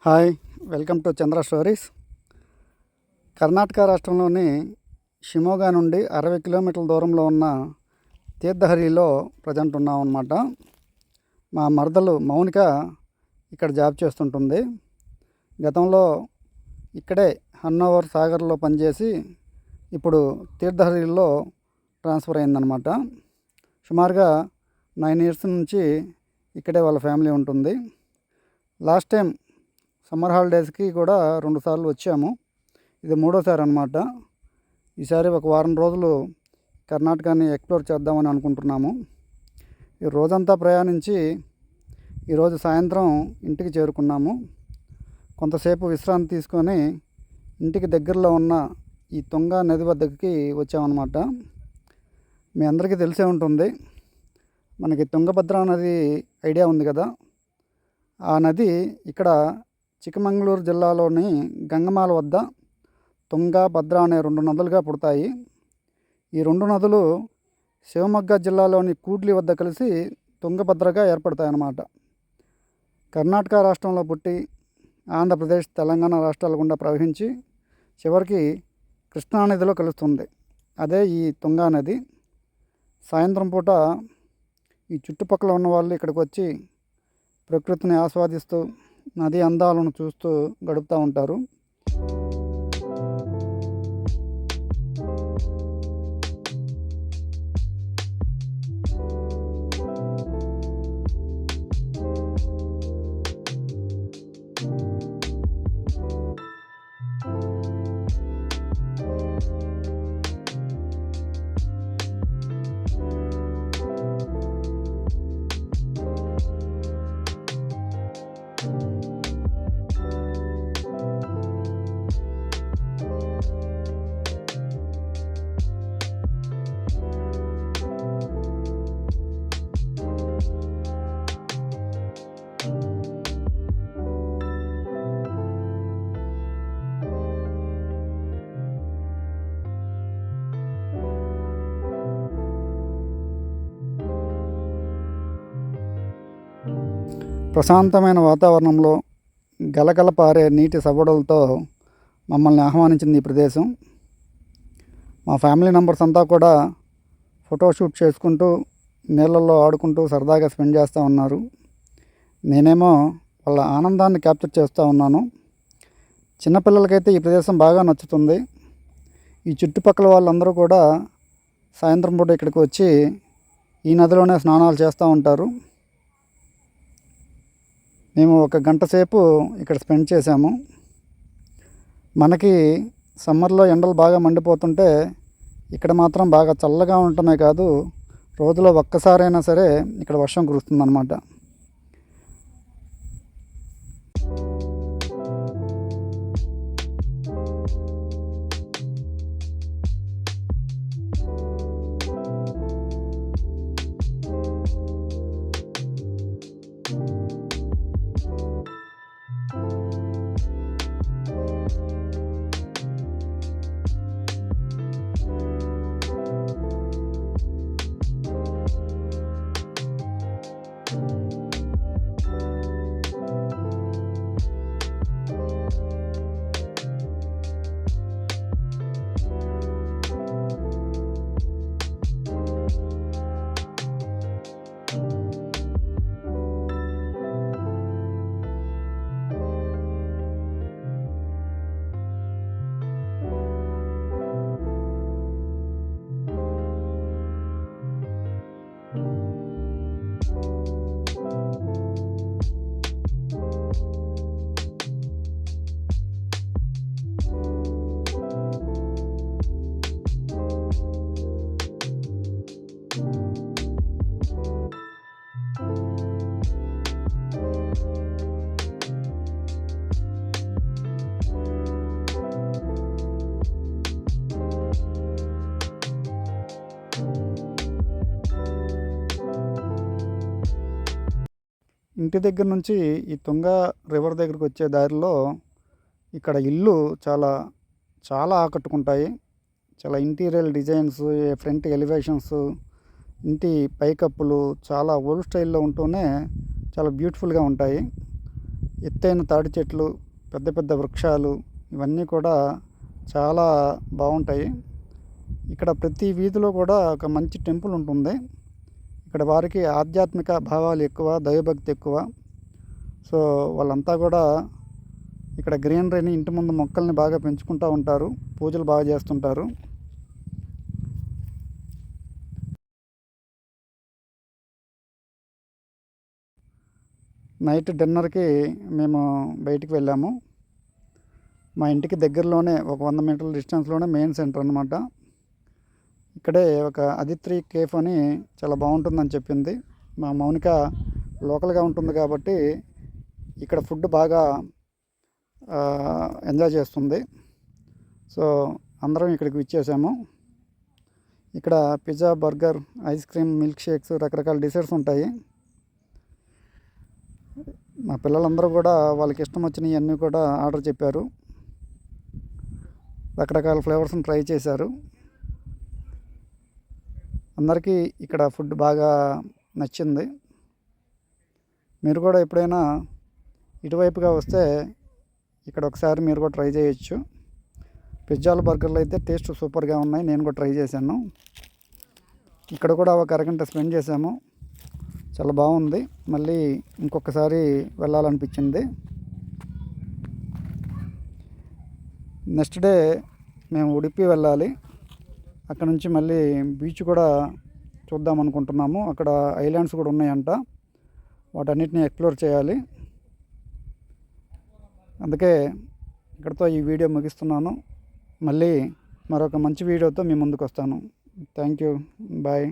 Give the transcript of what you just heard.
Hi, welcome to Chandra stories. Karnataka రాష్ట్రంలోని షిమోగా నుండి 60 కిలోమీటర్ల దూరంలో ఉన్న తీర్థహరిలో ప్రజెంట్ ఉన్నాం అన్నమాట. మా మరదలు మౌనిక ఇక్కడ జాబ్ చేస్తుంటుంది. గతంలో ఇక్కడే హన్నోవర్ సాగర్లో పనిచేసి ఇప్పుడు తీర్థహరిలో ట్రాన్స్ఫర్ అయిందనమాట. సుమారుగా 9 ఇయర్స్ నుంచి ఇక్కడే వాళ్ళ ఫ్యామిలీ ఉంటుంది. లాస్ట్ టైం సమ్మర్ హాలిడేస్కి కూడా 2 సార్లు వచ్చాము. ఇది 3వసారి అనమాట. ఈసారి ఒక వారం రోజులు కర్ణాటకని ఎక్స్ప్లోర్ చేద్దామని అనుకుంటున్నాము. ఈ రోజంతా ప్రయాణించి ఈరోజు సాయంత్రం ఇంటికి చేరుకున్నాము. కొంతసేపు విశ్రాంతి తీసుకొని ఇంటికి దగ్గరలో ఉన్న ఈ తుంగా నది వద్దకి వచ్చామన్నమాట. మీ అందరికీ తెలిసే ఉంటుంది, మనకి తుంగభద్ర నది ఐడియా ఉంది కదా. ఆ నది ఇక్కడ చిక్కమంగళూరు జిల్లాలోని గంగమాల వద్ద తుంగా, భద్ర అనే 2 నదులుగా పుడతాయి. ఈ 2 నదులు శివమొగ్గ జిల్లాలోని కూడ్లి వద్ద కలిసి తుంగభద్రగా ఏర్పడతాయి అన్నమాట. కర్ణాటక రాష్ట్రంలో పుట్టి ఆంధ్రప్రదేశ్, తెలంగాణ రాష్ట్రాల గుండా ప్రవహించి చివరికి కృష్ణానదిలో కలుస్తుంది. అదే ఈ తుంగా నది. సాయంత్రం పూట ఈ చుట్టుపక్కల ఉన్న వాళ్ళు ఇక్కడికి వచ్చి ప్రకృతిని ఆస్వాదిస్తూ నది అందాలను చూస్తూ గడుపుతూ ఉంటారు. ప్రశాంతమైన వాతావరణంలో గలగల పారే నీటి సవ్వడులతో మమ్మల్ని ఆహ్వానించింది ఈ ప్రదేశం. మా ఫ్యామిలీ మెంబర్స్ అంతా కూడా ఫోటోషూట్ చేసుకుంటూ నీళ్ళల్లో ఆడుకుంటూ సరదాగా స్పెండ్ చేస్తూ ఉన్నారు. నేనేమో వాళ్ళ ఆనందాన్ని క్యాప్చర్ చేస్తూ ఉన్నాను. చిన్నపిల్లలకైతే ఈ ప్రదేశం బాగా నచ్చుతుంది. ఈ చుట్టుపక్కల వాళ్ళందరూ కూడా సాయంత్రం పూట ఇక్కడికి వచ్చి ఈ నదిలోనే స్నానాలు చేస్తూ ఉంటారు. మేము 1 గంట సేపు ఇక్కడ స్పెండ్ చేశాము. మనకి సమ్మర్లో ఎండలు బాగా మండిపోతుంటే ఇక్కడ మాత్రం బాగా చల్లగా ఉండటమే కాదు, రోజులో ఒక్కసారైనా సరే ఇక్కడ వర్షం కురుస్తుందన్నమాట. ఇంటి దగ్గర నుంచి ఈ తుంగా రివర్ దగ్గరికి వచ్చే దారిలో ఇక్కడ ఇల్లు చాలా చాలా ఆకట్టుకుంటాయి. చాలా ఇంటీరియర్ డిజైన్స్, ఫ్రంట్ ఎలివేషన్స్, ఇంటి పైకప్పులు చాలా ఓల్డ్ స్టైల్లో ఉంటూనే చాలా బ్యూటిఫుల్గా ఉంటాయి. ఎత్తైన తాటి చెట్లు, పెద్ద పెద్ద వృక్షాలు ఇవన్నీ కూడా చాలా బాగుంటాయి. ఇక్కడ ప్రతి వీధిలో కూడా ఒక మంచి టెంపుల్ ఉంటుంది. ఇక్కడ వారికి ఆధ్యాత్మిక భావాలు ఎక్కువ, దైవభక్తి ఎక్కువ. సో వాళ్ళంతా కూడా ఇక్కడ గ్రీనరీని, ఇంటి ముందు మొక్కల్ని బాగా పెంచుకుంటూ ఉంటారు, పూజలు బాగా చేస్తుంటారు. నైట్ డిన్నర్కి మేము బయటికి వెళ్ళాము. మా ఇంటికి దగ్గరలోనే ఒక 100 మీటర్ల డిస్టెన్స్లోనే మెయిన్ సెంటర్ అనమాట. ఇక్కడే ఒక అదిత్రి కేఫ్ అని చాలా బాగుంటుందని చెప్పింది. మా మౌనిక లోకల్గా ఉంటుంది కాబట్టి ఇక్కడ ఫుడ్ బాగా ఎంజాయ్ చేస్తుంది. సో అందరం ఇక్కడికి విచ్చేసాము. ఇక్కడ pizza, burger, ice cream, milk shakes, రకరకాల డిజర్ట్స్ ఉంటాయి. మా పిల్లలందరూ కూడా వాళ్ళకి ఇష్టం వచ్చినవి అన్నీ కూడా ఆర్డర్ చెప్పారు. రకరకాల ఫ్లేవర్స్ని ట్రై చేశారు. అందరికీ ఇక్కడ ఫుడ్ బాగా నచ్చింది. మీరు కూడా ఎప్పుడైనా ఇటువైపుగా వస్తే ఇక్కడ ఒకసారి మీరు కూడా ట్రై చేయొచ్చు. పిజ్జాలు, బర్గర్లు అయితే టేస్ట్ సూపర్గా ఉన్నాయి. నేను కూడా ట్రై చేశాను. ఇక్కడ కూడా ఒక అరగంట స్పెండ్ చేశాము. చాలా బాగుంది. మళ్ళీ ఇంకొకసారి వెళ్ళాలనిపించింది. నెక్స్ట్ డే మేము ఉడిపి వెళ్ళాలి. అక్కడ నుంచి మళ్ళీ బీచ్ కూడా చూద్దాం అనుకుంటున్నాము. అక్కడ ఐలాండ్స్ కూడా ఉన్నాయంట, వాటన్నిటిని ఎక్స్ప్లోర్ చేయాలి. అందుకే ఇక్కడితో ఈ వీడియో ముగిస్తున్నాను. మళ్ళీ మరొక మంచి వీడియోతో మీ ముందుకు వస్తాను. Thank you. బాయ్.